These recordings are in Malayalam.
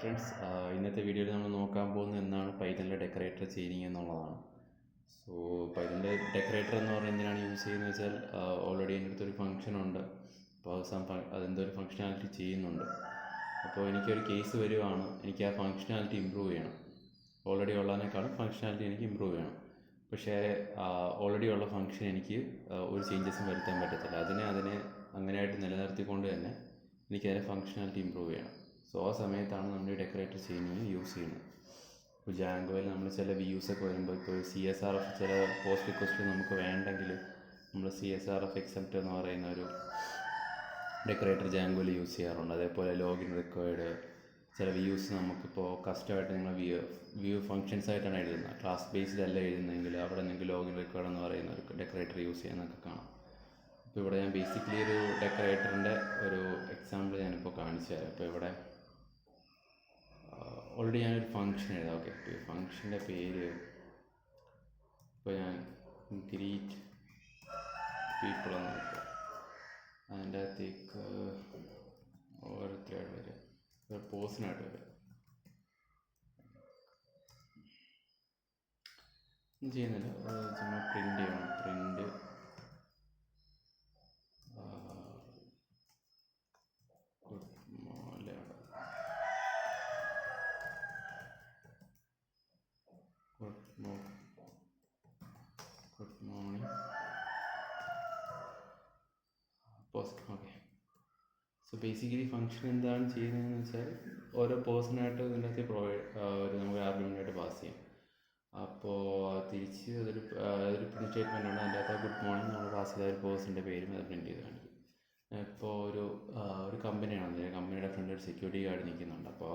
ഫ്രണ്ട്സ്, ഇന്നത്തെ വീഡിയോയിൽ നമ്മൾ നോക്കാൻ പോകുന്നത് എന്താണ് പൈത്തണിലെ ഡെക്കറേറ്റർ ചെയിനിങ് എന്നുള്ളതാണ്. സോ പൈത്തണിലെ ഡെക്കറേറ്റർ എന്ന് പറഞ്ഞാൽ എന്തിനാണ് യൂസ് ചെയ്യുന്നത് വെച്ചാൽ, ഓൾറെഡി എൻ്റെ അടുത്തൊരു ഫംഗ്ഷൻ ഉണ്ട്. അപ്പോൾ അതെന്തോ ഒരു ഫങ്ഷനാലിറ്റി ചെയ്യുന്നുണ്ട്. അപ്പോൾ എനിക്കൊരു കേസ് വരുവാണ്, എനിക്ക് ആ ഫങ്ഷനാലിറ്റി ഇമ്പ്രൂവ് ചെയ്യണം. ഓൾറെഡി ഉള്ളതിനേക്കാളും ഫങ്ഷനാലിറ്റി എനിക്ക് ഇമ്പ്രൂവ് ചെയ്യണം. പക്ഷേ ഓൾറെഡി ഉള്ള ഫങ്ഷൻ എനിക്ക് ഒരു ചേഞ്ചസും വരുത്താൻ പറ്റത്തില്ല. അതിനെ അങ്ങനെയായിട്ട് നിലനിർത്തിക്കൊണ്ട് തന്നെ എനിക്കതിൻ്റെ ഫങ്ഷനാലിറ്റി ഇമ്പ്രൂവ് ചെയ്യണം. സോ ആ സമയത്താണ് നമ്മൾ ഈ ഡെക്കറേറ്റർ ചെയിനിങ് യൂസ് ചെയ്യുന്നത്. ഇപ്പോൾ ജാങ്കോയിൽ നമ്മൾ ചില വ്യൂസൊക്കെ വരുമ്പോൾ, ഇപ്പോൾ CSRF ചില പോസ്റ്റ് റിക്വസ്റ്റ് നമുക്ക് വേണ്ടെങ്കിൽ നമ്മൾ CSRF എക്സെപ്റ്റ് എന്ന് പറയുന്ന ഒരു ഡെക്കറേറ്റർ ജാങ്കോയിൽ യൂസ് ചെയ്യാറുണ്ട്. അതേപോലെ ലോഗിൻ റിക്വയർഡ് ചില വ്യൂസ് നമുക്കിപ്പോൾ കസ്റ്റമായിട്ട് നിങ്ങൾ വ്യൂ ഫങ്ഷൻസ് ആയിട്ടാണ് എഴുതുന്നത്, ക്ലാസ് ബേസ്ഡല്ല എഴുതുന്നതെങ്കിൽ അവിടെ നിങ്ങൾക്ക് ലോഗിൻ റിക്വയർഡ് എന്ന് പറയുന്ന ഒരു ഡെക്കറേറ്റർ യൂസ് ചെയ്യാനൊക്കെ കാണാം. ഇപ്പോൾ ഇവിടെ ഞാൻ ബേസിക്കലി ഒരു ഡെക്കറേറ്ററിൻ്റെ ഒരു എക്സാമ്പിൾ ഞാനിപ്പോൾ കാണിച്ചു തരാം. ഇപ്പോൾ ഇവിടെ ഓൾറെഡി ഞാനൊരു ഫങ്ഷൻ എഴുതാം. ഓക്കെ, ഫങ്ഷൻ്റെ പേര് ഇപ്പോൾ ഞാൻ ഗ്രീറ്റ് പീപ്പിൾ എന്ന് നോക്കുക. അതിൻ്റെ അകത്തേക്ക് ഓരോരുത്തരായിട്ട് വരിക, ഒരു പോസ്റ്റിനായിട്ട് വരിക. ഒന്നും ചെയ്യുന്നില്ല, ചുമ്മാ പ്രിൻ്റ് ചെയ്യണം. Print good morning post. Okay, so basically function എന്താണ് ചെയ്യുന്നതെന്ന് വെച്ചാൽ, ഓരോ പേഴ്സണായിട്ട് ഇതിനകത്ത് ഒരു നമുക്ക് ആർഗ്യുമെൻ്റായിട്ട് പാസ് ചെയ്യാം. അപ്പോൾ തിരിച്ച് അതൊരു പ്രിൻറ്റ് സ്റ്റേറ്റ്മെൻ്റ് ഉണ്ട്. അതിൻ്റെ അകത്ത് ഗുഡ് മോർണിംഗ് നമ്മൾ പാസ് ചെയ്ത ഒരു പേഴ്സൻ്റെ പേരും അത് പ്രിൻറ്റ് ചെയ്ത് കാണിക്കും. ഇപ്പോൾ ഒരു കമ്പനിയാണ്, കമ്പനിയുടെ ഫ്രണ്ട് ഒരു സെക്യൂരിറ്റി ഗാർഡ് നിൽക്കുന്നുണ്ട്. അപ്പോൾ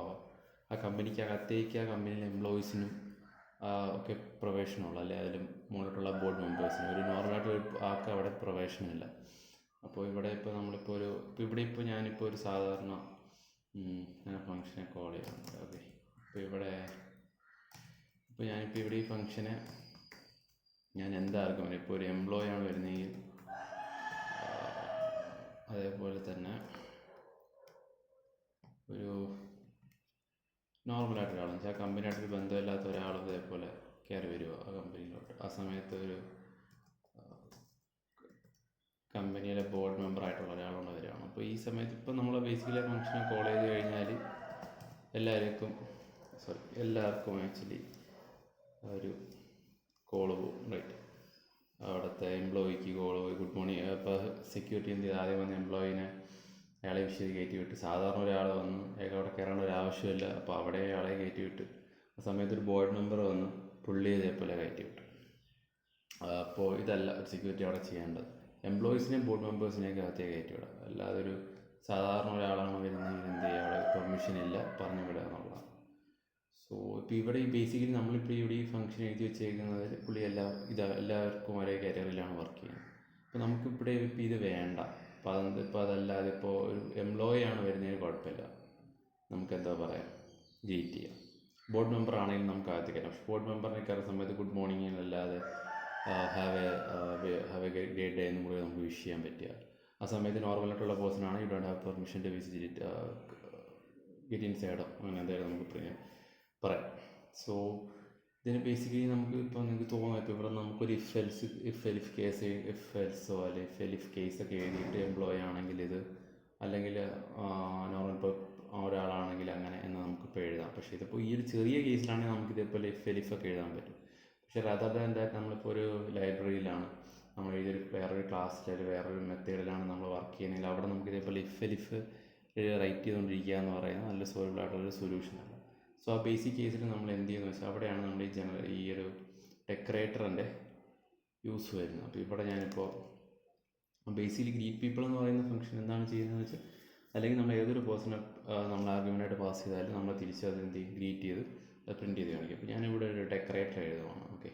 ആ കമ്പനിക്കകത്തേക്ക് ആ കമ്പനിയിലെ എംപ്ലോയീസിനും ഒക്കെ പ്രൊവേഷനുള്ളൂ, അല്ലെങ്കിൽ അതിലും മുകളിലോട്ടുള്ള ബോർഡ് മെമ്പേഴ്സിനും. ഒരു നോർമലായിട്ട് ആൾക്ക് അവിടെ പ്രൊവേഷനില്ല. അപ്പോൾ ഇവിടെ ഇപ്പോൾ നമ്മളിപ്പോൾ ഞാനിപ്പോൾ ഒരു സാധാരണ ഫങ്ഷനെ കോൾ ചെയ്യുന്നുണ്ട്. ഓക്കെ, ഇപ്പോൾ ഞാനിപ്പോൾ ഇവിടെ ഈ ഫങ്ഷനെ ഞാൻ എന്താർക്കും, ഇപ്പോൾ ഒരു എംപ്ലോയി ആണ് വരുന്നതെങ്കിൽ, അതേപോലെ തന്നെ ഒരു നോർമലായിട്ട് ഒരാളെന്ന് വെച്ചാൽ കമ്പനിയായിട്ടൊരു ബന്ധമില്ലാത്ത ഒരാൾ ഇതേപോലെ കയറി വരുമോ ആ കമ്പനിയിലോട്ട്. ആ സമയത്ത് ഒരു കമ്പനിയിലെ ബോർഡ് മെമ്പറായിട്ടുള്ള ഒരാളുള്ള വരികയാണ്. അപ്പോൾ ഈ സമയത്ത് ഇപ്പോൾ നമ്മൾ ബേസിക്കലി ഫങ്ഷനെ കോൾ ചെയ്ത് കഴിഞ്ഞാൽ എല്ലാവർക്കും ആക്ച്വലി ഒരു കോള് പോകും. റൈറ്റ്, അവിടുത്തെ എംപ്ലോയിക്ക് കോള് പോയി ഗുഡ് മോർണിംഗ്. ഇപ്പോൾ സെക്യൂരിറ്റി എന്ത് ചെയ്ത് ആദ്യം വന്ന എംപ്ലോയിനെ അയാളെ വിഷയം കയറ്റി വിട്ട്, സാധാരണ ഒരാൾ വന്ന് അയാൾക്ക് അവിടെ കയറേണ്ട ഒരു ആവശ്യമില്ല. അപ്പോൾ അവിടെ അയാളെ കയറ്റി വിട്ട്, ആ സമയത്ത് ഒരു ബോർഡ് മെമ്പർ വന്ന് പുള്ളി ഇതേപോലെ കയറ്റി വിട്ടു. അപ്പോൾ ഇതല്ല ഒരു സെക്യൂരിറ്റി അവിടെ ചെയ്യേണ്ടത്. എംപ്ലോയീസിനെയും ബോർഡ് മെമ്പേഴ്സിനെയൊക്കെ അകത്തേ കയറ്റി വിടാം. അല്ലാതെ ഒരു സാധാരണ ഒരാളാണ് വരുന്നതെങ്കിൽ എന്ത് ചെയ്യുക, അവിടെ പെർമിഷൻ ഇല്ല, പറഞ്ഞു വിടുക എന്നുള്ളതാണ്. സോ ഇപ്പോൾ ഇവിടെ ഈ ബേസിക്കലി നമ്മളിപ്പോൾ ഇവിടെ ഈ ഫംഗ്ഷൻ എഴുതി വെച്ചേക്കുന്നതിൽ പുള്ളി എല്ലാവർക്കും ഒരേ കാറ്റഗറിയിലാണ് വർക്ക് ചെയ്യുന്നത്. അപ്പോൾ നമുക്കിവിടെ ഇപ്പോൾ ഇത് വേണ്ട. ഇപ്പോൾ അതല്ലാതെ ഇപ്പോൾ ഒരു എംപ്ലോയി ആണ് വരുന്നതിന് കുഴപ്പമില്ല, നമുക്കെന്താ പറയാം, ഗ്രീറ്റ് ചെയ്യാം. ബോർഡ് മെമ്പർ ആണെങ്കിലും നമുക്ക് അകത്ത് കയറാം. പക്ഷേ ബോർഡ് മെമ്പറിനെ കയറുന്ന സമയത്ത് ഗുഡ് മോർണിംഗ് അല്ലാതെ ഹാവ് എ ഗ്രേറ്റ് ഡേ എന്നും കൂടി നമുക്ക് വിഷ് ചെയ്യാൻ പറ്റുക. ആ സമയത്ത് നോർമലായിട്ടുള്ള പേഴ്സണാണ് you don't have permission to visit get in സൈഡോ അങ്ങനെ എന്തായാലും നമുക്ക് പറയാം. സോ ഇതിന് ബേസിക്കലി നമുക്ക് ഇപ്പോൾ നിങ്ങൾക്ക് തോന്നാം, ഇപ്പോൾ ഇവിടെ നമുക്കൊരു ഇഫ് എൽഫ് കേസോ അല്ലെങ്കിൽ എലിഫ് കേസൊക്കെ എഴുതിയിട്ട് എംപ്ലോയി ആണെങ്കിൽ ഇത്, അല്ലെങ്കിൽ നോർമൽ ഇപ്പോൾ ഒരാളാണെങ്കിൽ അങ്ങനെ എന്ന് നമുക്കിപ്പോൾ എഴുതാം. പക്ഷേ ഇതിപ്പോൾ ഈ ഒരു ചെറിയ കേസിലാണെങ്കിൽ നമുക്കിതേപോലെ എലിഫൊക്കെ എഴുതാൻ പറ്റും. പക്ഷേ റദർ ദാൻ ദാറ്റ് നമ്മളിപ്പോൾ ഒരു ലൈബ്രറിയിലാണ് നമ്മൾ വേറൊരു ക്ലാസ്സിൽ വേറൊരു മെത്തേഡിലാണ് നമ്മൾ വർക്ക് ചെയ്യുന്നതെങ്കിൽ അവിടെ നമുക്ക് ഇതേപോലെ എലിഫ് റൈറ്റ് ചെയ്തുകൊണ്ടിരിക്കുക എന്ന് പറയുന്നത് നല്ല സോൾവബിൾ ആയിട്ടുള്ളൊരു സൊല്യൂഷനല്ല. സോ ആ ബേസിക് കേസിൽ നമ്മൾ എന്ത് ചെയ്യുന്നത് വെച്ചാൽ അവിടെയാണ് നമ്മൾ ഈ ഒരു ഡെക്കറേറ്ററിൻ്റെ യൂസ് വരുന്നത്. അപ്പോൾ ഇവിടെ ഞാനിപ്പോൾ ബേസിക്കലി ഗ്രീറ്റ് പീപ്പിൾ എന്ന് പറയുന്ന ഫംഗ്ഷൻ എന്താണ് ചെയ്യുന്നതെന്ന് വെച്ചാൽ, അല്ലെങ്കിൽ നമ്മൾ ഏതൊരു പേഴ്സണെ നമ്മൾ ആർഗ്യുമെൻ്റായിട്ട് പാസ് ചെയ്താലും നമ്മൾ തിരിച്ച് അത് എന്ത് ചെയ്യും, ഗ്രീറ്റ് ചെയ്ത് അത് പ്രിൻറ്റ് ചെയ്ത് കാണിക്കും. അപ്പോൾ ഞാനിവിടെ ഒരു ഡെക്കറേറ്റർ എഴുതുവാണ്. ഓക്കെ,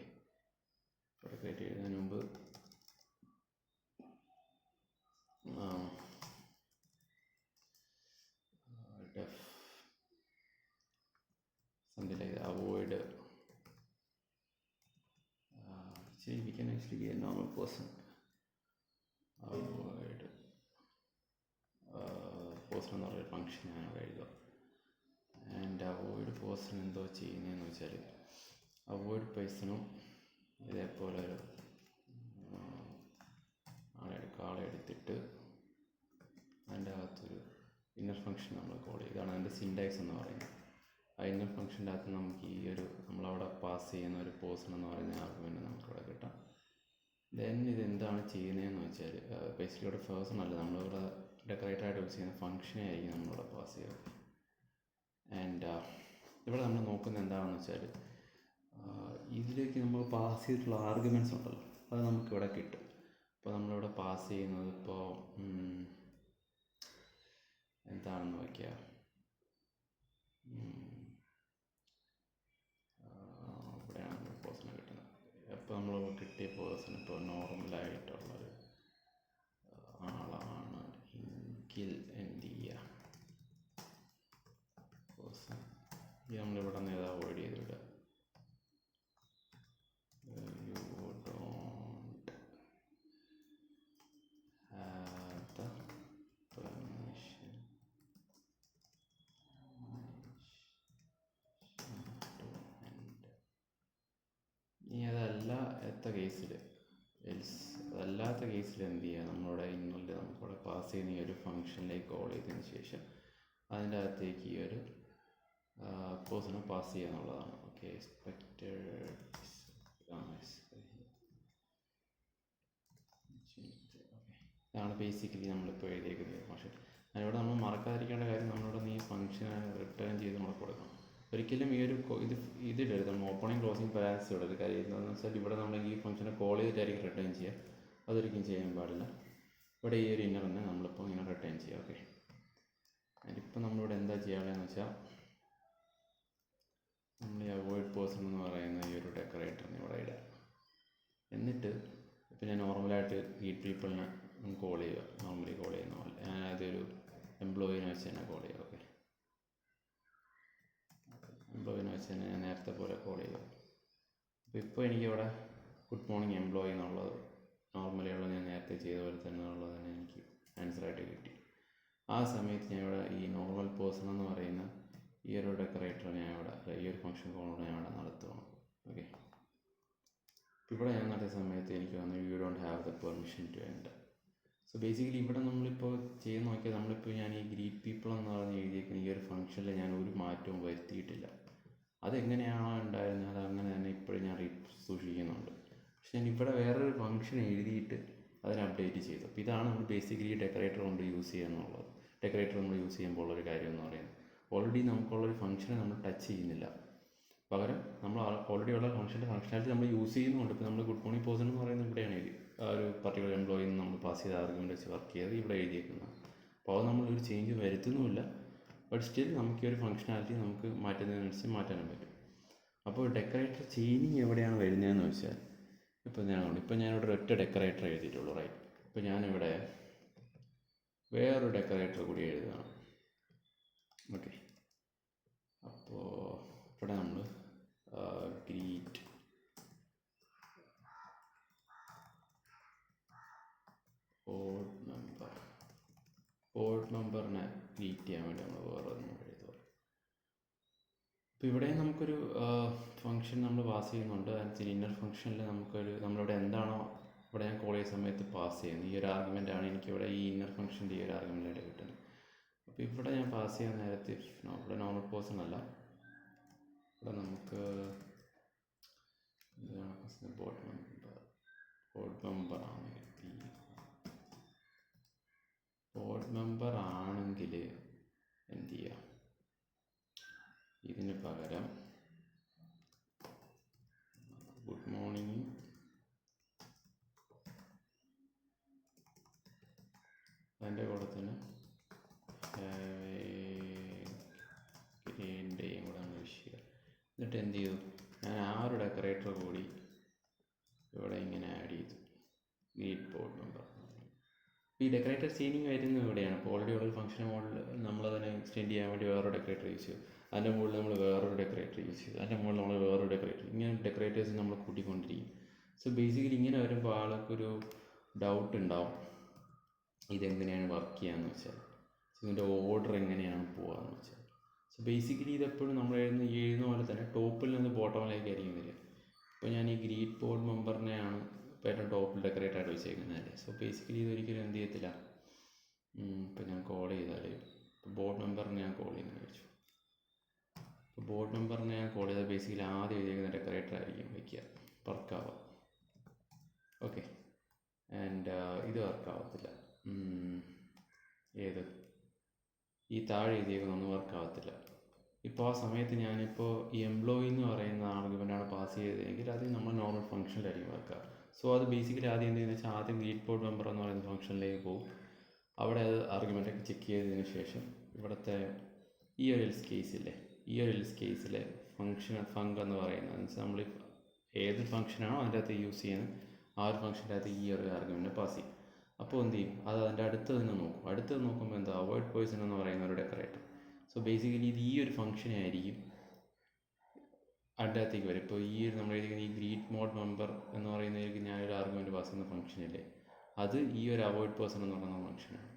ഡെക്കറേറ്റർ എഴുതുന്നതിന് മുമ്പ് something like that, avoid we can actually be a normal person, avoid person എന്ന് പറയുന്ന ഫംഗ്ഷൻ ഞാൻ എഴുതുക. ആൻഡ് പേഴ്സൺ എന്തോ ചെയ്യുന്നതെന്ന് വെച്ചാൽ അവോയ്ഡ് പേഴ്സണും ഇതേപോലെ ഒരു ആളെ എടുത്തിട്ട് അതിൻ്റെ അകത്തൊരു ഇന്നർ ഫംഗ്ഷൻ നമ്മൾ കോൾ ചെയ്യും. ഇതാണ് അതിൻ്റെ സിൻടാക്സ് എന്ന് പറയുന്നത്. ആ ഇന്നർ ഫംഗ്ഷൻ്റെ അകത്ത് നമുക്ക് ഈ ഒരു നമ്മളവിടെ പാസ് ചെയ്യുന്ന ഒരു പേഴ്സൺ എന്ന് പറയുന്ന ആർഗ്യുമെൻറ്റ് നമുക്കിവിടെ കിട്ടാം. ദെൻ ഇതെന്താണ് ചെയ്യുന്നതെന്ന് വെച്ചാൽ ബേസിക്കലി ഇവിടെ പേഴ്സൺ അല്ല, നമ്മളിവിടെ ഡെക്കറേറ്ററായിട്ട് യൂസ് ചെയ്യുന്ന ഫംഗ്ഷനെ ആയിരിക്കും നമ്മളിവിടെ പാസ് ചെയ്യുക. ആൻഡ് ഇവിടെ നമ്മൾ നോക്കുന്നത് എന്താണെന്ന് വെച്ചാൽ ഇതിലേക്ക് നമ്മൾ പാസ് ചെയ്തിട്ടുള്ള ആർഗ്യുമെൻറ്റ്സ് ഉണ്ടല്ലോ, അത് നമുക്കിവിടെ കിട്ടും. ഇപ്പോൾ നമ്മളിവിടെ പാസ് ചെയ്യുന്നത് ഇപ്പോൾ എന്താണെന്ന് വയ്ക്കുക, ഇവിടെയാണ് നമ്മൾ പേഴ്സണെ കിട്ടുന്നത്. അപ്പോൾ നമ്മൾ കിട്ടിയ പേഴ്സൺ ഇപ്പോൾ നോർമലായിട്ടുള്ളൊരു ആളാണ് എങ്കിൽ എന്ത് ചെയ്യുക, പേഴ്സൺ ഇത് നമ്മളിവിടെ നിന്ന് ഏതാ അവോയ്ഡ് ചെയ്ത് വിടുക. ഇനി അതല്ലാത്ത കേസിൽ എന്ത് ചെയ്യുക, നമ്മളുടെ ഇന്നലെ നമുക്കിവിടെ പാസ് ചെയ്യുന്ന ഈ ഒരു ഫംഗ്ഷനിലേക്ക് കോൾ ചെയ്തതിന് ശേഷം അതിൻ്റെ അകത്തേക്ക് ഈ ഒരു പേഴ്സണെ പാസ് ചെയ്യുക എന്നുള്ളതാണ്. ഓക്കെ, ഇതാണ് ബേസിക്കലി നമ്മളിപ്പോൾ എഴുതിയേക്കുന്നത് ഫംഗ്ഷൻ. അതിവിടെ നമ്മൾ മറക്കാതിരിക്കേണ്ട കാര്യം, നമ്മളിവിടെ ഈ ഫംഗ്ഷനെ റിട്ടേൺ ചെയ്ത് നമ്മൾ കൊടുക്കണം. ഒരിക്കലും ഈ ഒരു ഇതിടരുത്, നമ്മൾ ഓപ്പണിങ് ക്ലോസിങ് പാരാൻസ് ഇടരുത്. കാര്യം എന്താണെന്ന് വെച്ചാൽ ഇവിടെ നമ്മൾ ഈ ഫംഗ്ഷനെ കോൾ ചെയ്തിട്ടായിരിക്കും റിട്ടേൺ ചെയ്യുക, അതൊരിക്കലും ചെയ്യാൻ പാടില്ല. ഇവിടെ ഈ ഒരു ഇന്നറിനെ നമ്മളിപ്പോൾ ഇങ്ങനെ റിട്ടേൺ ചെയ്യുക. ഓക്കെ, അതിപ്പോൾ നമ്മളിവിടെ എന്താ ചെയ്യാനുള്ളതെന്ന് വെച്ചാൽ നമ്മൾ ഈ അവോയ്ഡ് പേഴ്സൺ എന്ന് പറയുന്ന ഈ ഒരു ഡെക്കറേറ്ററിന് ഇവിടെ ഇടുക. എന്നിട്ട് ഇപ്പം ഞാൻ നോർമലായിട്ട് ഗീറ്റ് പീപ്പിളിനെ കോൾ ചെയ്യുക, നോർമലി കോൾ ചെയ്യുന്ന പോലെ അതൊരു എംപ്ലോയിനെ വെച്ച് തന്നെ കോൾ ചെയ്യുക. ഓക്കെ, എംപ്ലോയിനെ വെച്ച് തന്നെ ഞാൻ നേരത്തെ പോലെ കോൾ ചെയ്യുക. അപ്പോൾ ഇപ്പോൾ എനിക്കിവിടെ ഗുഡ് മോർണിംഗ് എംപ്ലോയി എന്നുള്ളത് നോർമലി ഉള്ളത് ഞാൻ നേരത്തെ ചെയ്ത പോലെ തന്നെ ഉള്ളത് തന്നെ എനിക്ക് ആൻസറായിട്ട് കിട്ടി. ആ സമയത്ത് ഞാൻ ഇവിടെ ഈ നോർമൽ പേഴ്സൺ എന്ന് പറയുന്ന ഈ ഒരു ഡെക്കറേറ്റർ ഞാൻ ഇവിടെ ഈ ഒരു ഫംഗ്ഷൻ കോളോട് ഞാൻ ഇവിടെ നടത്തുകയാണ്. ഓക്കെ, ഇവിടെ ഞാൻ നടത്തിയ സമയത്ത് എനിക്ക് വന്നു you don't have the permission to enter. So basically ഇവിടെ നമ്മളിപ്പോൾ ചെയ്ത് നോക്കിയാൽ നമ്മളിപ്പോൾ ഞാൻ ഈ ഗ്രീറ്റ് പീപ്പിൾ എന്ന് പറഞ്ഞ് എഴുതിയിരിക്കുന്ന ഈ ഒരു ഫംഗ്ഷനിൽ ഞാൻ ഒരു മാറ്റവും വരുത്തിയിട്ടില്ല. അതെങ്ങനെയാണോ ഉണ്ടായിരുന്നത് അത് അങ്ങനെ തന്നെ ഇപ്പോഴും ഞാൻ സൂക്ഷിക്കുന്നുണ്ട്. പക്ഷെ ഞാൻ ഇവിടെ വേറൊരു ഫംഗ്ഷൻ എഴുതിയിട്ട് അതിനെ അപ്ഡേറ്റ് ചെയ്തു. അപ്പോൾ ഇതാണ് നമ്മൾ ബേസിക്കലി ഡെക്കറേറ്റർ കൊണ്ട് യൂസ് ചെയ്യുക എന്നുള്ളത്. ഡെക്കറേറ്റർ നമ്മൾ യൂസ് ചെയ്യുമ്പോൾ ഉള്ളൊരു കാര്യം എന്ന് പറയുന്നത്, ഓൾറെഡി നമുക്കുള്ളൊരു ഫംഗ്ഷനെ നമ്മൾ ടച്ച് ചെയ്യുന്നില്ല, പകരം നമ്മൾ ഓൾറെഡി ഉള്ള ഫംഗ്ഷനാലിറ്റി നമ്മൾ യൂസ് ചെയ്യുന്നുണ്ട്. ഇപ്പോൾ നമ്മൾ ഗുഡ് മോർണിംഗ് പേഴ്സൺ എന്ന് പറയുന്നത് ഇവിടെയാണ് ആ ഒരു പർട്ടിക്കുലർ എംപ്ലോയി നമ്മൾ പാസ് ചെയ്ത ആർഗ്യുമെൻ്റ് വെച്ച് വർക്ക് ചെയ്ത് ഇവിടെ എഴുതിയേക്കുന്നത്. അപ്പോൾ അത് നമ്മളൊരു ചേഞ്ച് വരുത്തുന്നുമില്ല, ബട്ട് സ്റ്റിൽ നമുക്ക് ഈ ഒരു ഫംഗ്ഷനാലിറ്റി നമുക്ക് മാറ്റുന്നതിനനുസരിച്ച് മാറ്റാനും പറ്റും. അപ്പോൾ ഡെക്കറേറ്റർ ചേഞ്ചിങ് എവിടെയാണ് വരുന്നതെന്ന് വെച്ചാൽ, ഇപ്പോൾ ഞാനിവിടെ ഒറ്റ ഡെക്കറേറ്റർ എഴുതിയിട്ടുള്ളൂ, റൈറ്റ്. ഇപ്പോൾ ഞാനിവിടെ വേറൊരു ഡെക്കറേറ്റർ കൂടി എഴുതുകയാണ്. ഓക്കെ, അപ്പോൾ ഇവിടെ നമ്മൾ ഗ്രീറ്റ് ഓഡ് മെമ്പറിനെ ഗ്രീറ്റ് ചെയ്യാൻ വേണ്ടി നമ്മൾ വേറെ ഒന്നും എഴുതുക. അപ്പോൾ ഇവിടെ നമുക്കൊരു ഫംഗ്ഷൻ നമ്മൾ പാസ് ചെയ്യുന്നുണ്ട്. അതിന് ഇന്നർ ഫംഗ്ഷനിൽ നമ്മളിവിടെ എന്താണോ ഇവിടെ ഞാൻ കോൾ ചെയ്യുന്ന സമയത്ത് പാസ് ചെയ്യുന്നത് ഈ ഒരു ആർഗ്യുമെൻ്റാണ് എനിക്കിവിടെ ഈ ഇന്നർ ഫംഗ്ഷൻ്റെ ഈ ഒരു ആർഗ്യുമെൻ്റായിട്ട് കിട്ടുന്നത്. അപ്പോൾ ഇവിടെ ഞാൻ പാസ് ചെയ്യാൻ നേരത്തെ ഇവിടെ നോർമൽ പേഴ്സൺ അല്ല, ഇവിടെ നമുക്ക് ബോർഡ് മെമ്പർ ആണെങ്കിൽ എന്ത് ചെയ്യുക, ഇതിന് പകരം ഗുഡ് മോർണിംഗ് അതിൻ്റെ കൂടെ തന്നെ ഡേയും കൂടെ നമ്മൾ വിഷ് ചെയ്യുക. എന്നിട്ട് എന്ത് ചെയ്തു, ഞാൻ ആ ഒരു ഡെക്കറേറ്റർ കൂടി ഇവിടെ ഇങ്ങനെ ആഡ് ചെയ്തു, ഗ്രീറ്റ് ബോർഡ് മെമ്പർ. ഈ ഡെക്കറേറ്റർ സീനിങ് വരുന്നത് ഇവിടെയാണ്. അപ്പോൾ ഓൾറെഡി ഉള്ള ഫംഗ്ഷൻ മോഡിൽ നമ്മളതിനെ എക്സ്റ്റെൻഡ് ചെയ്യാൻ വേണ്ടി വേറൊരു ഡെക്കറേറ്റർ യൂസ് ചെയ്തു, അതിൻ്റെ മുകളിൽ നമ്മൾ വേറൊരു ഡെക്കറേറ്റർ യൂസ് ചെയ്തു, അതിൻ്റെ മുകളിൽ നമ്മൾ വേറൊരു ഡെക്കറേറ്റർ, ഇങ്ങനെ ഡെക്കറേറ്റേഴ്സ് നമ്മൾ കൂട്ടിക്കൊണ്ടിരിക്കും. സോ ബേസിക്കലി ഇങ്ങനെ വരുമ്പോൾ ആൾക്കൊരു ഡൗട്ട് ഉണ്ടാവും, ഇതെങ്ങനെയാണ് വർക്ക് ചെയ്യാന്ന് വെച്ചാൽ, ഇതിൻ്റെ ഓർഡർ എങ്ങനെയാണ് പോകാമെന്ന് വെച്ചാൽ. സോ ബേസിക്കലി ഇതെപ്പോഴും നമ്മൾ എഴുതുന്ന പോലെ തന്നെ ടോപ്പിൽ നിന്ന് ബോട്ടമിലേക്കായിരിക്കും വരിക. ഇപ്പോൾ ഞാൻ ഈ ഗ്രീറ്റ് ബോർഡ് മെമ്പറിനെയാണ് ഇപ്പോൾ ഏറ്റവും ടോപ്പിൽ ഡെക്കറേറ്റ് ആയിട്ട് വെച്ചേക്കുന്നത്. സോ ബേസിക്കലി ഇതൊരിക്കലും എന്ത് ചെയ്യത്തില്ല. ഇപ്പോൾ ഞാൻ കോൾ ചെയ്താൽ ഇപ്പോൾ ബോർഡ് മെമ്പറിനെ ഞാൻ കോൾ ചെയ്യുന്നത് വെച്ചു. ഇപ്പോൾ ബോർഡ് മെമ്പറിനെ ഞാൻ കോൾ ചെയ്താൽ ബേസിക്കലി ആദ്യം എഴുതിയിരിക്കുന്ന ഡെക്കറേറ്റർ ആയിരിക്കും വയ്ക്കുക, വർക്കാവാം. ഓക്കെ, ആൻഡ് ഇത് വർക്കാവത്തില്ല. ഏത് ഈ താഴെ എഴുതിയേക്കുന്നൊന്നും വർക്കാവത്തില്ല. ഇപ്പോൾ ആ സമയത്ത് ഞാനിപ്പോൾ ഈ എംപ്ലോയി എന്ന് പറയുന്ന ആർഗ്യുമെൻ്റാണ് പാസ് ചെയ്തതെങ്കിൽ അത് നമ്മൾ നോർമൽ ഫംഗ്ഷനിലായിരിക്കും വർക്കുക. സോ അത് ബേസിക്കലി ആദ്യം എന്ത് ചെയ്യുന്നത് വെച്ചാൽ ആദ്യം ഗ്രീറ്റ് ബോർഡ് മെമ്പർ എന്ന് പറയുന്ന ഫംഗ്ഷനിലേക്ക് പോകും. അവിടെ അത് ആർഗ്യുമെൻ്റൊക്കെ ചെക്ക് ചെയ്തതിന് ശേഷം ഇവിടുത്തെ ഈ ഒരു എൽസ് കേസില്ലേ, ഈ ഒരു എൽസ് കേസിലെ ഫങ്ക് എന്ന് പറയുന്നത് വെച്ചാൽ നമ്മൾ ഏത് ഫംഗ്ഷനാണോ അതിൻ്റെ അകത്ത് യൂസ് ചെയ്യുന്നത് ആ ഒരു ഫംഗ്ഷൻ്റെ അകത്ത് ഈ ഒരു ആർഗ്യുമെൻ്റ് പാസ് ചെയ്യും. അപ്പോൾ എന്ത് ചെയ്യും, അത് അതിൻ്റെ അടുത്ത് തന്നെ നോക്കും. അടുത്ത് നോക്കുമ്പോൾ എന്താ, അവോയ്ഡ് പേഴ്സൺ എന്ന് പറയുന്ന ഒരു ഡെക്കറേറ്റർ. സോ ബേസിക്കലി ഇത് ഈ ഒരു ഫംഗ്ഷനെ ആയിരിക്കും അതിൻ്റെ അകത്തേക്ക് വരും. ഇപ്പോൾ ഈ നമ്മൾ എഴുതിക്കുന്ന ഈ ഗ്രീറ്റ് മോഡ് മെമ്പർ എന്ന് പറയുന്നതിലേക്ക് ഞാനൊരു ആർഗ്യുമെൻറ്റ് പാസ് ചെയ്യുന്ന ഫംഗ്ഷനില്ലേ, അത് ഈ ഒരു അവോയ്ഡ് പേഴ്സൺ എന്ന് പറയുന്ന ഫംഗ്ഷനാണ്.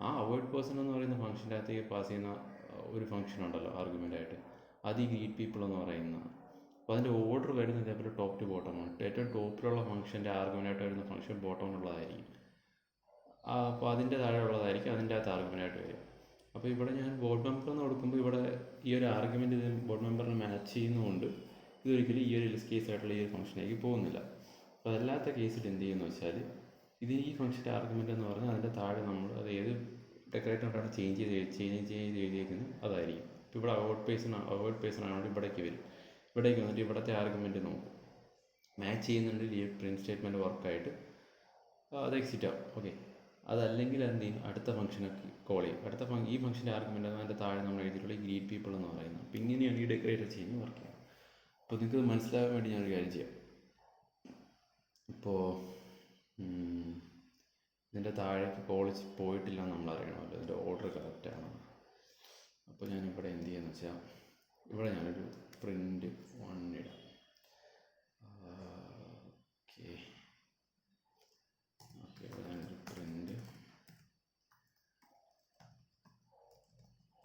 ആ അവോയ്ഡ് പേഴ്സൺ എന്ന് പറയുന്ന ഫംഗ്ഷൻ്റെ അകത്തേക്ക് പാസ് ചെയ്യുന്ന ഒരു ഫംഗ്ഷൻ ഉണ്ടല്ലോ ആർഗ്യുമെൻ്റായിട്ട്, അത് ഈ ഗ്രീറ്റ് പീപ്പിൾ എന്ന് പറയുന്നതാണ്. അപ്പോൾ അതിൻ്റെ ഓർഡർ വരുന്നത് ഇതേപോലെ ടോപ്പ് ടു ബോട്ടമാണ്. ഏറ്റവും ടോപ്പിലുള്ള ഫംഗ്ഷൻ്റെ ആർഗ്യുമെൻ്റായിട്ട് വരുന്ന ഫംഗ്ഷൻ ബോട്ടമിലുള്ളതായിരിക്കും. അപ്പോൾ അതിൻ്റെ താഴെ ഉള്ളതായിരിക്കും അതിൻ്റെ അകത്ത് ആർഗ്യുമെൻ്റായിട്ട് വരും. അപ്പോൾ ഇവിടെ ഞാൻ ബോർഡ് മെമ്പർ എന്ന് കൊടുക്കുമ്പോൾ ഇവിടെ ഈ ഒരു ആർഗ്യുമെൻറ്റ് ഇത് ബോർഡ് മെമ്പറിന് മാച്ച് ചെയ്യുന്നതുകൊണ്ട് ഇതൊരിക്കലും ഈ ഒരു ലിസ്റ്റ് കേസ് ആയിട്ടുള്ള ഈ ഒരു ഫംഗ്ഷനിലേക്ക് പോകുന്നില്ല. അപ്പോൾ അതല്ലാത്ത കേസിൽ എന്ത് ചെയ്യുമെന്ന് വെച്ചാൽ ഇത് ഈ ഫംഗ്ഷൻ്റെ ആർഗ്യുമെൻ്റ് എന്ന് പറഞ്ഞാൽ അതിൻ്റെ താഴെ നമ്മൾ അത് ഏത് ഡെക്കറേറ്ററാണ് ചേഞ്ച് ചെയ്ത് എഴുതിയേക്കുന്നത് അതായിരിക്കും. ഇപ്പോൾ ഇവിടെ അവോയ്ഡ് പേഴ്സൺ ആണെങ്കിൽ ഇവിടേക്ക് വരും. ഇവിടേക്ക് വന്നിട്ട് ഇവിടുത്തെ ആർഗ്യുമെൻറ്റ് നോക്കും, മാച്ച് ചെയ്യുന്നുണ്ടെങ്കിൽ ഈ പ്രിൻറ്റ് സ്റ്റേറ്റ്മെൻറ്റ് വർക്കായിട്ട് അത് എക്സിറ്റ് ആവും. ഓക്കെ, അതല്ലെങ്കിൽ എന്ത് ചെയ്യും, അടുത്ത ഫംഗ്ഷനൊക്കെ കോൾ ചെയ്യും. ഈ ഫംഗ്ഷൻ്റെ ആർഗ്യുമെൻ്റ് അതിൻ്റെ താഴെ നമ്മൾ എഴുതിയിട്ടുള്ള ഈ ഗ്രീറ്റ് പീപ്പിൾ എന്ന് പറയുന്നത്. അപ്പോൾ ഇങ്ങനെയാണ് ഈ ഡെക്കറേറ്റർ ചെയ്യുന്നത് വർക്ക് ചെയ്യുന്നത്. അപ്പോൾ നിങ്ങൾക്ക് മനസ്സിലാകാൻ വേണ്ടി ഞാനൊരു കാര്യം ചെയ്യാം. ഇപ്പോൾ ഇതിൻ്റെ താഴേക്ക് കോൾ പോയിട്ടില്ല എന്ന് നമ്മൾ അറിയണമല്ലോ, ഇതിൻ്റെ ഓർഡർ കറക്റ്റാണ്. അപ്പോൾ ഞാനിവിടെ എന്ത് ചെയ്യുന്നത് വെച്ചാൽ ഇവിടെ ഞാനൊരു പ്രിൻ്റ് 1 ഇടാം. ഓക്കെ, ഇവിടെ ഞാനൊരു പ്രിൻ്റ്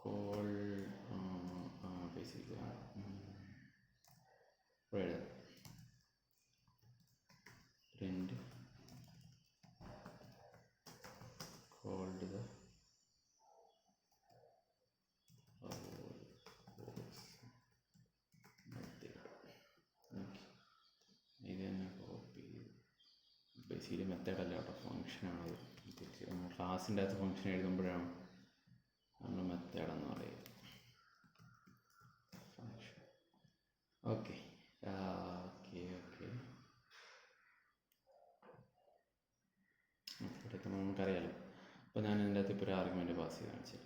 കോൾ ബേസിക്കലി ഇവിടെ എഴുതാം. പ്രിൻ്റ് കോൾഡ് ദ ഇത് തന്നെ കോപ്പി ചെയ്ത് ബേസിക്കലി മെത്തേഡല്ല കേട്ടോ, ഫംഗ്ഷനാണത്. നമ്മൾ ക്ലാസ്സിൻ്റെ അകത്ത് ഫംഗ്ഷൻ എഴുതുമ്പോഴാണ് നമ്മൾ മെത്തേഡെന്ന് പറയുക. ഫംഗ്ഷൻ ഓക്കെ ഓക്കെ ഓക്കെ ഇവിടേക്ക് നമുക്കറിയാലോ. അപ്പോൾ ഞാൻ ഇതിൻ്റെ അകത്ത് ഇപ്പോൾ ഒരു ആർഗ്യുമെൻറ്റ് പാസ് ചെയ്ത് കാണിച്ചു.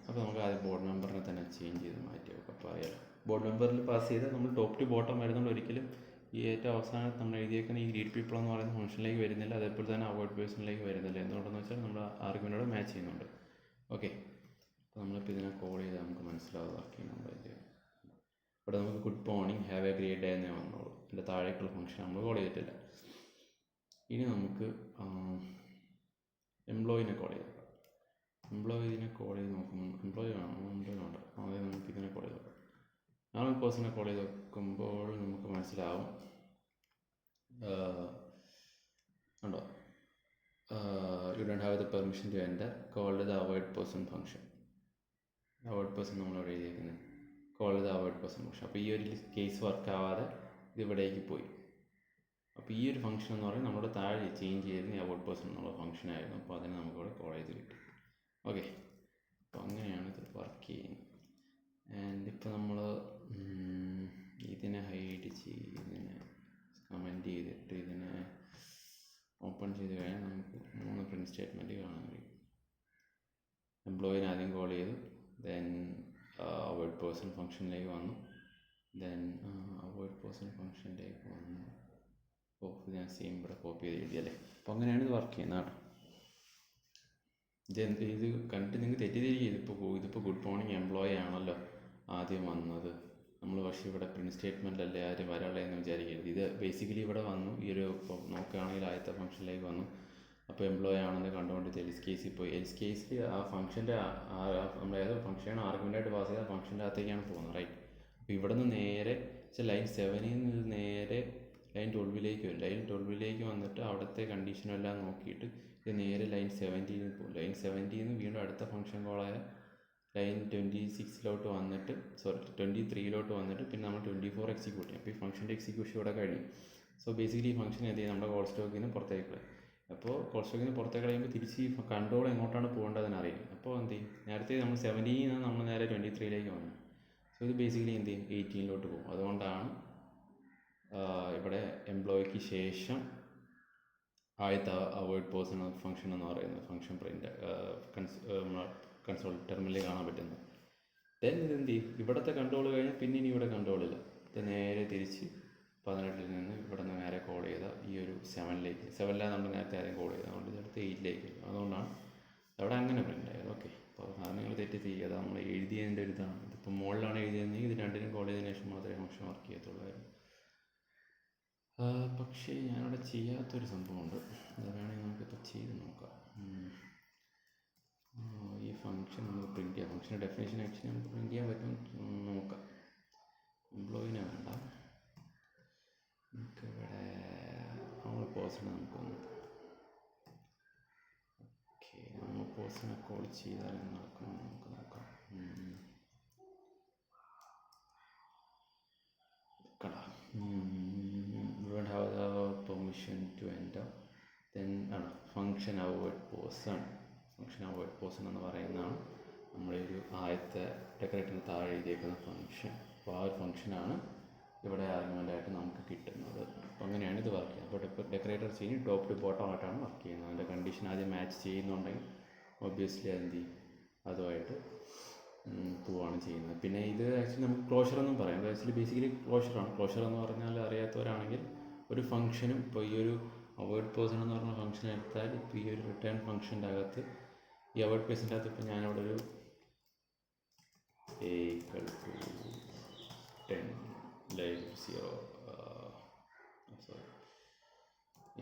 അപ്പോൾ നമുക്ക് ആദ്യം ബോർഡ് മെമ്പറിനെ തന്നെ ചേഞ്ച് ചെയ്ത് മാറ്റി വെക്കാം. അപ്പോൾ അറിയാലോ, ബോർഡ് മെമ്പറിൽ പാസ് ചെയ്താൽ നമ്മൾ ടോപ്പ് ടു ബോട്ടം വരുന്നതുകൊണ്ട് ഒരിക്കലും ഈ ഏറ്റവും അവസാനം നമ്മൾ എഴുതിയേക്കുന്ന ഈ ഗ്രീറ്റ് പീപ്പിൾ എന്ന് പറയുന്ന ഫംഗ്ഷനിലേക്ക് വരുന്നില്ല. അതേപോലെ തന്നെ അവോയ്ഡ് പേഴ്സണിലേക്ക് വരുന്നില്ല. എന്തുകൊണ്ടെന്ന് വെച്ചാൽ നമ്മൾ ആർഗ്യുമെൻറ്റോട് മാച്ച് ചെയ്യുന്നുണ്ട്. ഓക്കെ, അപ്പോൾ നമ്മളിപ്പോൾ ഇതിനെ കോൾ ചെയ്താൽ നമുക്ക് മനസ്സിലാവും വർക്ക് ചെയ്യുന്നുണ്ട്. ഇവിടെ നമുക്ക് good morning have a great day എന്നേ വന്നോളൂ. ഇതിൻ്റെ താഴേക്കുള്ള ഫംഗ്ഷൻ നമ്മൾ കോൾ ചെയ്തിട്ടില്ല. ഇനി നമുക്ക് എംപ്ലോയിനെ കോൾ ചെയ്ത് നോക്കാം. എംപ്ലോയിനെ കോൾ ചെയ്ത് നോക്കുമ്പോൾ എംപ്ലോയി വേണ്ട, ആദ്യം നമുക്ക് ഇതിനെ കോൾ ചെയ്ത് നോക്കാം. നോർമൽ പേഴ്സണെ കോൾ ചെയ്ത് നോക്കുമ്പോൾ നമുക്ക് മനസ്സിലാവും ഉണ്ടോ, you don't have the permission to enter called the avoid person function. Avoid person നമ്മളവിടെ എഴുതിയിരിക്കുന്നത് called the avoid person function. അപ്പോൾ ഈ ഒരു കേസ് വർക്കാവാതെ ഇത് ഇവിടേക്ക് പോയി. അപ്പോൾ ഈ ഒരു ഫംഗ്ഷൻ എന്ന് പറയുന്നത് നമ്മുടെ താഴെ ചേഞ്ച് ചെയ്ത് അവോയ്ഡ് പേഴ്സൺ എന്നുള്ള ഫംഗ്ഷനായിരുന്നു. അപ്പോൾ അതിനെ നമുക്കിവിടെ കോൾ ചെയ്ത് കിട്ടും. ഓക്കെ, അപ്പോൾ അങ്ങനെയാണ് ഇത് വർക്ക് ചെയ്യുന്നത്. ആൻഡ് ഇപ്പോൾ നമ്മൾ ഇതിനെ ഹൈഡ് ചെയ്ത് ഇതിനെ കമൻറ്റ് ചെയ്തിട്ട് ഇതിനെ ഓപ്പൺ ചെയ്ത് കഴിഞ്ഞാൽ നമുക്ക് 3 പ്രിൻറ്റ് സ്റ്റേറ്റ്മെൻറ്റ് കാണാൻ കഴിയും. എംപ്ലോയിനെ ആദ്യം കോൾ ചെയ്തു, ദെൻ അവോയ്ഡ് പേഴ്സൺ ഫംഗ്ഷനിലേക്ക് വന്നു, ദെൻ അവോയ്ഡ് പേഴ്സൺ ഫംഗ്ഷനിലേക്ക് വന്നു. ഞാൻ സെയിം ഇവിടെ കോപ്പി ചെയ്ത് എഴുതിയല്ലേ. അപ്പോൾ അങ്ങനെയാണ് ഇത് വർക്ക് ചെയ്യുന്നത് കേട്ടോ. ഇത് കണ്ടിട്ട് നിങ്ങൾക്ക് തെറ്റിദ്ധരിക്കുക, ഇതിപ്പോൾ ഗുഡ് മോർണിംഗ് എംപ്ലോയി ആണല്ലോ ആദ്യം വന്നത്, നമ്മൾ പക്ഷേ ഇവിടെ പ്രിൻറ്റ് സ്റ്റേറ്റ്മെൻറ്റല്ലേ ആരും വരാനുള്ളതെന്ന് വിചാരിക്കരുത്. ഇത് ബേസിക്കലി ഇവിടെ വന്നു, ഈ ഒരു ഇപ്പോൾ നോക്കുകയാണെങ്കിൽ ആദ്യത്തെ ഫംഗ്ഷനിലേക്ക് വന്നു, അപ്പോൾ എംപ്ലോയി ആണെന്ന് കണ്ടുകൊണ്ട് എൽസ് കേസിൽ പോയി. എൽസ് കേസിൽ ആ ഫംഗ്ഷൻ്റെ നമ്മൾ ഏത് ഫംഗ്ഷനാണ് ആർഗ്യുമെൻ്റായിട്ട് പാസ് ചെയ്ത ഫംഗ്ഷൻ്റെ അകത്തേക്കാണ് പോകുന്നത്, റൈറ്റ്. അപ്പോൾ ഇവിടെ നിന്ന് നേരെ ലൈൻ 7ൽ നിന്ന് നേരെ ലൈൻ 12ലേക്ക് വരും. ലൈൻ 12ലേക്ക് വന്നിട്ട് അവിടുത്തെ കണ്ടീഷനും എല്ലാം നോക്കിയിട്ട് ഇത് നേരെ ലൈൻ 17 പോകും. ലൈൻ 17 നിന്ന് വീണ്ടും അടുത്ത ഫംഗ്ഷൻ കോളായ ലൈൻ 26 വന്നിട്ട് 23 വന്നിട്ട് പിന്നെ നമ്മൾ 24 എക്സിക്യൂട്ട് ചെയ്യും. അപ്പോൾ ഈ ഫംഗ്ഷൻ്റെ എക്സിക്യൂഷൻ ഇവിടെ കഴിയും. സോ ബേസിക്കലി ഈ ഫംഗ്ഷൻ എന്ത് ചെയ്യും, നമ്മുടെ കോൾ സ്റ്റോക്കിൽ നിന്ന് പുറത്തേക്ക് കളയും. അപ്പോൾ കോൾ സ്റ്റോക്കിൽ നിന്ന് പുറത്തേക്ക് കളയുമ്പോൾ തിരിച്ച് ഈ കൺട്രോൾ എങ്ങോട്ടാണ് പോകേണ്ടതെന്ന് അറിയും. അപ്പോൾ എന്ത് ചെയ്യും, നേരത്തെ നമ്മൾ 17 നിന്ന് നമ്മൾ നേരെ 23ലേക്ക് വന്നു. സോ ഇത് ബേസിക്കലി എന്ത് ചെയ്യും, 18 പോകും. അതുകൊണ്ടാണ് ഇവിടെ എംപ്ലോയിക്ക് ശേഷം ആദ്യത്തെ അവോയ്ഡ് പേഴ്സൺ ഫംഗ്ഷൻ എന്ന് പറയുന്നത് ഫംഗ്ഷൻ പ്രിൻ്റ് കൺസോൾ ടെർമിനലിൽ കാണാൻ പറ്റുന്നത്. ദെൻ ഇത് എന്ത് ചെയ്യും, ഇവിടുത്തെ കൺട്രോൾ കഴിഞ്ഞാൽ പിന്നെ ഇനി ഇവിടെ കൺട്രോളില്ല. ഇത് നേരെ തിരിച്ച് 18ൽ നിന്ന് ഇവിടെ നിന്ന് നേരെ കോൾ ചെയ്ത ഈ ഒരു 7ലാണ് നമ്മൾ നേരത്തെ ആദ്യം കോൾ ചെയ്തത്, അതുകൊണ്ട് ഇതെടുത്ത് 8ലേക്ക്. അതുകൊണ്ടാണ് അവിടെ അങ്ങനെ പ്രിൻ്റ് ആയത്. ഓക്കെ, അപ്പോൾ അത് നിങ്ങൾ തെറ്റ് ചെയ്യുക, നമ്മൾ എഴുതിയതിൻ്റെ ഒരു ഇതാണ്. ഇതിപ്പോൾ മുകളിലാണ് എഴുതിയതെങ്കിൽ ഇത് രണ്ടിനും കോൾ ചെയ്തതിന് ശേഷം മാത്രമേ ഫംഗ്ഷൻ വർക്ക് ചെയ്യത്തുള്ളായിരുന്നു. പക്ഷേ ഞാനവിടെ ചെയ്യാത്തൊരു സംഭവമുണ്ട്, അത് വേണമെങ്കിൽ നമുക്കിപ്പോൾ ചെയ്ത് നോക്കാം. ഈ ഫംഗ്ഷൻ നമുക്ക് പ്രിൻറ്റ് ചെയ്യാം. ഫംഗ്ഷൻ്റെ ഡെഫിനേഷൻ ആക്ച്വലി നമുക്ക് പ്രിൻറ്റ് ചെയ്യാൻ പറ്റും, നോക്കാം. എംപ്ലോയിനെ വേണ്ട, നമുക്കിവിടെ നമ്മൾ പേഴ്സണെ നമുക്കൊന്ന് ഓക്കെ നമ്മൾ പേഴ്സണെ കോൾ ചെയ്താൽ നടക്കണം, നമുക്ക് നോക്കാം. We don't have the permission to enter. Then function avoid person. Function avoid person എന്ന് പറയുന്നതാണ് നമ്മുടെ ഒരു ആദ്യത്തെ ഡെക്കറേറ്ററിന് താഴെ എഴുതിയേക്കുന്ന ഫംഗ്ഷൻ. അപ്പോൾ ആ ഒരു ഫംഗ്ഷനാണ് ഇവിടെ ആർഗ്യുമെൻ്റായിട്ട് നമുക്ക് കിട്ടുന്നത്. അപ്പോൾ അങ്ങനെയാണ് ഇത് വർക്ക് ചെയ്യുന്നത്. അപ്പോൾ ഡെക്കറേറ്റർ ചെയ്യുന്നത് ടോപ്പ് ടു ബോട്ടം ആയിട്ടാണ് വർക്ക് ചെയ്യുന്നത്. അതിൻ്റെ കണ്ടീഷൻ ആദ്യം മാച്ച് ചെയ്യുന്നുണ്ടെങ്കിൽ ഒബ്വിയസ്ലി എന്ത് ചെയ്യും, അതുമായിട്ട് പോവുകയാണ് ചെയ്യുന്നത്. പിന്നെ ഇത് ആക്ച്വലി നമുക്ക് ക്ലോഷർ എന്നും പറയാം. അത് ആക്ച്വലി ബേസിക്കലി ക്ലോഷറാണ്. ക്ലോഷർ എന്ന് പറഞ്ഞാൽ അറിയാത്തവരാണെങ്കിൽ ഒരു ഫംഗ്ഷനും ഇപ്പോൾ ഈ ഒരു അവോയ്ഡ് പേഴ്സൺ എന്ന് പറഞ്ഞ ഫംഗ്ഷൻ എടുത്താൽ ഇപ്പോൾ ഈ ഒരു റിട്ടേൺ ഫംഗ്ഷൻ്റെ അകത്ത് ഈ അവോയ്ഡ് പേഴ്സൻ്റെ അകത്ത് ഇപ്പോൾ ഞാനിവിടെ ഒരു a = 10 ലൈൻ 0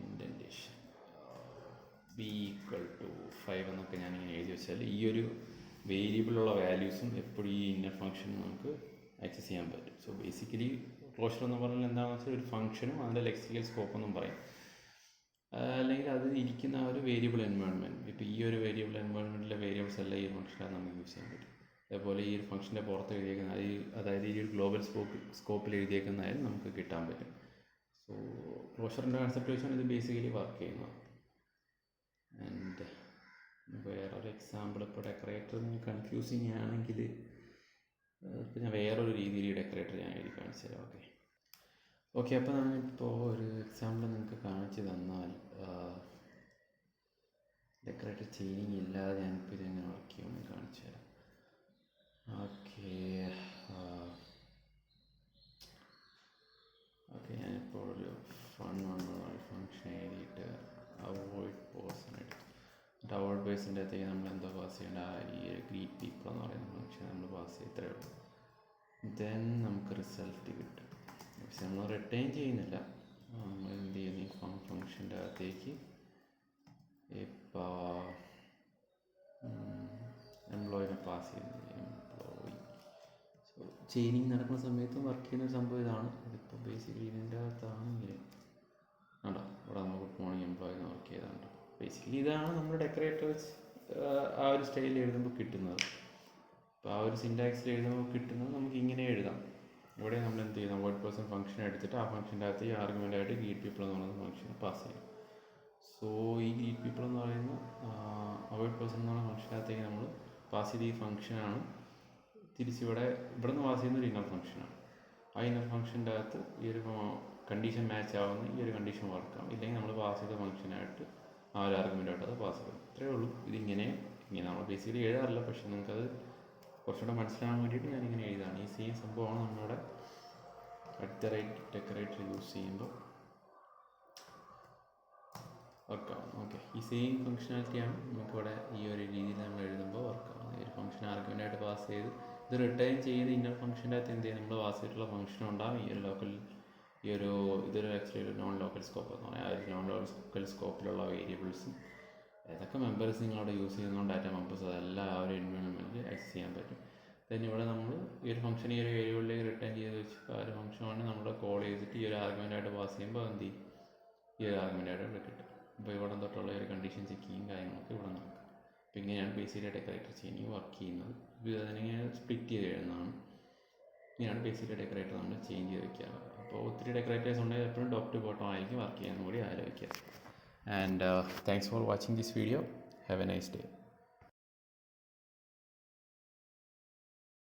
ഇൻഡൻറ്റേഷൻ b = 5 എന്നൊക്കെ ഞാനിങ്ങനെ എഴുതി വെച്ചാൽ ഈ ഒരു വേരിയബിളുള്ള വാല്യൂസും എപ്പോഴും ഈ ഇന്നർ ഫംഗ്ഷൻ നമുക്ക് ആക്സസ് ചെയ്യാൻ പറ്റും. സോ ബേസിക്കലി ക്ലോഷർ എന്ന് പറഞ്ഞാൽ എന്താണെന്ന് വെച്ചാൽ ഒരു ഫംഗ്ഷനും അതിൻ്റെ ലെക്സിക്കൽ സ്കോപ്പ് എന്നും പറയും, അല്ലെങ്കിൽ അത് ഇരിക്കുന്ന ആ ഒരു വേരിയബിൾ എൻവയോൺമെൻറ്റ്. ഇപ്പോൾ ഈ ഒരു വേരിയബിൾ എൻവയോൺമെൻറ്റിലെ വേരിയബിൾസ് എല്ലാം ഈ ഫംഗ്ഷനാണ് നമുക്ക് യൂസ് ചെയ്യാൻ പറ്റും. അതേപോലെ ഈ ഒരു ഫംഗ്ഷൻ്റെ പുറത്ത് എഴുതിയേക്കുന്ന അതായത് ഈ ഒരു ഗ്ലോബൽ സ്കോപ്പിൽ എഴുതിയേക്കുന്നതായാലും നമുക്ക് കിട്ടാൻ പറ്റും. സോ ക്ലോഷറിൻ്റെ കൺസെപ്റ്റ് വെച്ചാണ് ഇത് ബേസിക്കലി വർക്ക് ചെയ്യുന്നത്. ആൻഡ് വേറൊരു എക്സാമ്പിൾ, ഇപ്പോൾ ഡെക്കറേറ്റർ കൺഫ്യൂസിങ് ആണെങ്കിൽ ഇപ്പോൾ ഞാൻ വേറൊരു രീതിയിൽ ഡെക്കറേറ്റർ ഞാൻ എഴുതി കാണിച്ചു തരാം. ഓക്കെ അപ്പോൾ ഞാനിപ്പോൾ ഒരു എക്സാമ്പിൾ നിങ്ങൾക്ക് കാണിച്ചു തന്നാൽ ഡെക്കറേറ്റർ ചെയിനിങ് ഇല്ലാതെ ഞാനിപ്പോൾ ഇതെങ്ങനെ വർക്ക് ചെയ്യുമെന്ന് കാണിച്ചു തരാം. ഓക്കെ ഞാനിപ്പോൾ ഒരു ഫംഗ്ഷൻ എഴുതിയിട്ട് അവോയ്ഡ് പേഴ്സൺ എടുത്തു. അവോയ്ഡ് പേഴ്സൻ്റെ അകത്തേക്ക് നമ്മൾ എന്താ പാസ് ചെയ്യേണ്ട, ഈ ഒരു ഗ്രീറ്റ് പീപ്പിൾ എന്ന് പറയുന്ന ഫംഗ്ഷൻ നമ്മൾ പാസ് ചെയ്തേ ഉള്ളൂ. ദെൻ നമുക്ക് റിസൾട്ട് കിട്ടും. പക്ഷെ നമ്മൾ റിട്ടേൺ ചെയ്യുന്നില്ല, നമ്മൾ എന്ത് ചെയ്യുന്നു, ഈ ഫംഗ്ഷൻ്റെ അകത്തേക്ക് ഇപ്പോൾ എംപ്ലോയിനെ പാസ് ചെയ്യുന്നത്. എംപ്ലോയി സോ ചെയിനിങ് നടക്കുന്ന സമയത്ത് വർക്ക് ചെയ്യുന്ന സംഭവം ഇതാണ്. ഇതിപ്പോൾ ബേസിക്കലി ഇതിൻ്റെ അകത്താണെങ്കിൽ കണ്ടോ, ഇവിടെ നമ്മൾ ഗുഡ് മോർണിംഗ് എംപ്ലോയി എന്ന് വർക്ക് ചെയ്താണ്ട് ബേസിക്കലി ഇതാണ് നമ്മൾ ഡെക്കറേറ്റേഴ്സ് ആ ഒരു സ്റ്റൈലിൽ എഴുതുമ്പോൾ കിട്ടുന്നത്. അപ്പോൾ ആ ഒരു സിൻറ്റാക്സിൽ എഴുതുമ്പോൾ കിട്ടുന്നത് നമുക്ക് ഇങ്ങനെ എഴുതാം. ഇവിടെ നമ്മൾ എന്ത് ചെയ്യുന്നു, അവോയ്ഡ് പേഴ്സൺ ഫംഗ്ഷൻ എടുത്തിട്ട് ആ ഫംഗ്ഷൻ്റെ അകത്ത് ഈ ആർഗ്യുമെൻ്റായിട്ട് ഗ്രീറ്റ് പീപ്പിൾ എന്ന് പറയുന്ന ഫംഗ്ഷനെ പാസ് ചെയ്യും. സോ ഈ ഗ്രീറ്റ് പീപ്പിൾ എന്ന് പറയുന്ന അവോയ്ഡ് പേഴ്സൺ എന്ന് പറയുന്ന ഫംഗ്ഷനകത്തേക്ക് നമ്മൾ പാസ് ചെയ്ത ഈ ഫംഗ്ഷനാണ് തിരിച്ചിവിടെ നിന്ന് പാസ് ചെയ്യുന്ന ഒരു ഇന്നർ ഫംഗ്ഷനാണ്. ആ ഇന്നർ ഫംഗ്ഷൻ്റെ അകത്ത് ഈ ഒരു കണ്ടീഷൻ മാച്ച് ആവുന്ന ഈ ഒരു കണ്ടീഷൻ വർക്കാവും. ഇല്ലെങ്കിൽ നമ്മൾ പാസ് ചെയ്ത ഫംഗ്ഷനായിട്ട് ആ ഒരു ആർഗ്യുമെൻ്റായിട്ട് അത് പാസ് ചെയ്യും. ഇത്രയേ ഉള്ളൂ. ഇതിങ്ങനെ നമ്മൾ ബേസിക്കലി എഴുതാറില്ല, പക്ഷേ നിങ്ങൾക്കത് കുറച്ചുകൂടെ മനസ്സിലാകാൻ വേണ്ടിയിട്ട് ഞാനിങ്ങനെ എഴുതാണ്. ഈ സെയിം സംഭവമാണ് നമ്മുടെ ഡെക്കറേറ്റർ യൂസ് ചെയ്യുമ്പോൾ വർക്കാവും. ഓക്കെ, ഈ സെയിം ഫംഗ്ഷനാലിറ്റിയാണ് നമുക്കിവിടെ ഈ ഒരു രീതിയിൽ നമ്മൾ എഴുതുമ്പോൾ വർക്കാവുന്നത്. ഈ ഒരു ഫംഗ്ഷൻ ആർഗ്യുമെൻ്റായിട്ട് പാസ് ചെയ്ത് ഇത് റിട്ടേൺ ചെയ്യുന്ന ഇന്നർ ഫംഗ്ഷൻ്റെ അകത്ത് എന്ത് ചെയ്യും, നമ്മൾ പാസ് ചെയ്തിട്ടുള്ള ഫംഗ്ഷൻ ഉണ്ടാകും. ഇതൊരു ആക്ച്വലി ഒരു നോൺ ലോക്കൽ സ്കോപ്പ് എന്ന് പറയാം. ആ ഒരു നോൺ ലോക്കൽ സ്കോപ്പിലുള്ള വേരിയബിൾസും ഏതൊക്കെ മെമ്പേഴ്സ് നിങ്ങളവിടെ യൂസ് ചെയ്യുന്നതുകൊണ്ട് ഡാറ്റ മെമ്പേഴ്സ് അതെല്ലാം ആ ഒരു എൻവയോൺമെൻറ്റിൽ ആക്സസ് ചെയ്യാൻ പറ്റും. ദെൻ ഇവിടെ നമ്മൾ ഈ ഒരു ഫംഗ്ഷൻ ഈ ഒരു വേരിയബിളിലേക്ക് റിട്ടേൺ ചെയ്ത് വെച്ച് ആ ഒരു ഫംഗ്ഷനാണ് നമ്മുടെ കോൾ ചെയ്തിട്ട് ഈ ഒരു ആർഗ്യുമെൻ്റായിട്ട് പാസ് ചെയ്യുമ്പോൾ എന്ത് ചെയ്യും, ഈ ഒരു ആർഗ്യുമെൻ്റായിട്ട് ഇവിടെ കിട്ടും. അപ്പോൾ ഇവിടെ തൊട്ടുള്ള ഒരു കണ്ടീഷൻ ചെക്കിങ് കാര്യങ്ങളൊക്കെ ഇവിടെ നടക്കും. അപ്പോൾ ഇങ്ങനെയാണ് ബേസിക്കലി ഡെക്കറേറ്റർ ചെയിനിങ് വർക്ക് ചെയ്യുന്നത്. ഇത് അതിനിങ്ങനെ സ്പ്ലിറ്റ് ചെയ്ത് എഴുതുന്നതാണ്. ഇങ്ങനെയാണ് ബേസിക്കലി ഡെക്കറേറ്റർ നമ്മൾ ചേഞ്ച് ചെയ്ത് വെക്കാറ്. അപ്പോൾ ഒത്തിരി ഡെക്കറേറ്റേഴ്സ് ഉണ്ടെങ്കിൽ എപ്പോഴും ടോപ്പ് ടു ബോട്ടം ആയിരിക്കും വർക്ക് ചെയ്യാൻ കൂടി ആലോചിക്കുക. And thanks for watching this video. Have A nice day.